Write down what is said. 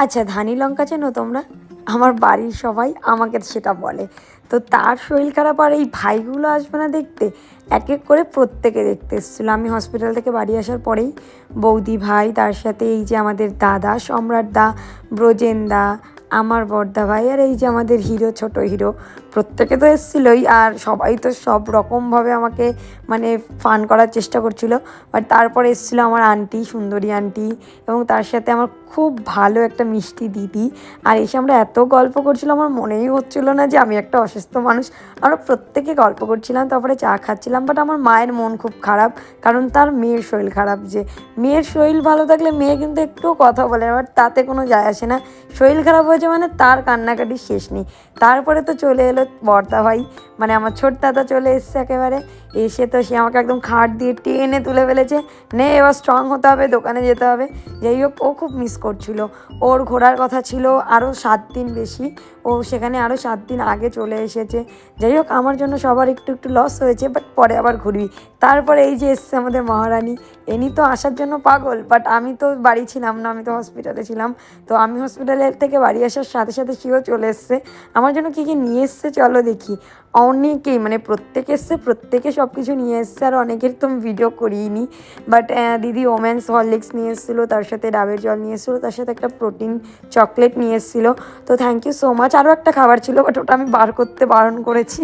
আচ্ছা, ধানি লঙ্কা চেনো তোমরা? আমার বাড়ির সবাই আমাকে সেটা বলে। তো তার শরীর খারাপ আর এই ভাইগুলো আসবে না দেখতে? এক এক করে প্রত্যেকে দেখতে এসেছিলো। আমি হসপিটাল থেকে বাড়ি আসার পরেই বৌদি ভাই, তার সাথে এই যে আমাদের দাদা সম্রাট দা, ব্রজেন দা, আমার বড়দা ভাই, আর এই যে আমাদের হিরো, ছোট হিরো, প্রত্যেকে তো এসেছিলোই। আর সবাই তো সব রকমভাবে আমাকে মানে ফান করার চেষ্টা করছিল। বাট তারপরে এসেছিলো আমার আন্টি, সুন্দরী আন্টি, এবং তার সাথে আমার খুব ভালো একটা মিষ্টি দিদি। আর এসে আমরা এত গল্প করছিলাম, আমার মনেই হচ্ছিলো না যে আমি একটা অসুস্থ মানুষ। আমরা প্রত্যেকে গল্প করছিলাম, তারপরে চা খাচ্ছিলাম। বাট আমার মায়ের মন খুব খারাপ, কারণ তার মেয়ের শরীর খারাপ। যে মেয়ের শরীর ভালো থাকলে মেয়ে কিন্তু একটুও কথা বলে না, বাট তাতে কোনো যায় আসে না। শরীর খারাপ হয়েছে মানে তার কান্নাকাটির শেষ নেই। তারপরে তো চলে এলো বড়দা ভাই, মানে আমার ছোট দাদা চলে এসছে একেবারে। এসে তো সে আমাকে একদম খাট দিয়ে টেনে তুলে ফেলেছে, নে এবার স্ট্রং হতে হবে, দোকানে যেতে হবে। যাই হোক, ও খুব মিস করছিল। ওর ঘোরার কথা ছিল আরও 7 দিন বেশি, ও সেখানে আরও 7 দিন আগে চলে এসেছে। যাই হোক, আমার জন্য সবার একটু একটু লস হয়েছে, বাট পরে আবার ঘুরবি। তারপরে এই যে এসছে আমাদের মহারানী, এনি তো আসার জন্য পাগল, বাট আমি তো বাড়ি ছিলাম না, আমি তো হসপিটালে ছিলাম। তো আমি হসপিটালের থেকে বাড়ি আসার সাথে সাথে সেও চলে এসছে। আমার জন্য কী কী নিয়ে এসছে চলো দেখি। অনেকেই, মানে প্রত্যেকে এসছে, প্রত্যেকে সব কিছু নিয়ে এসছে। আর অনেকের তো আমি ভিডিও করিনি। বাট দিদি ওমেন্স হরলিক্স নিয়ে এসেছিলো, তার সাথে ডাবের জল নিয়ে এসেছিলো, তার সাথে একটা প্রোটিন চকলেট নিয়ে এসেছিলো। তো থ্যাংক ইউ সো মাচ। আরও একটা খাবার ছিল, বাট ওটা আমি বার করতে বারণ করেছি।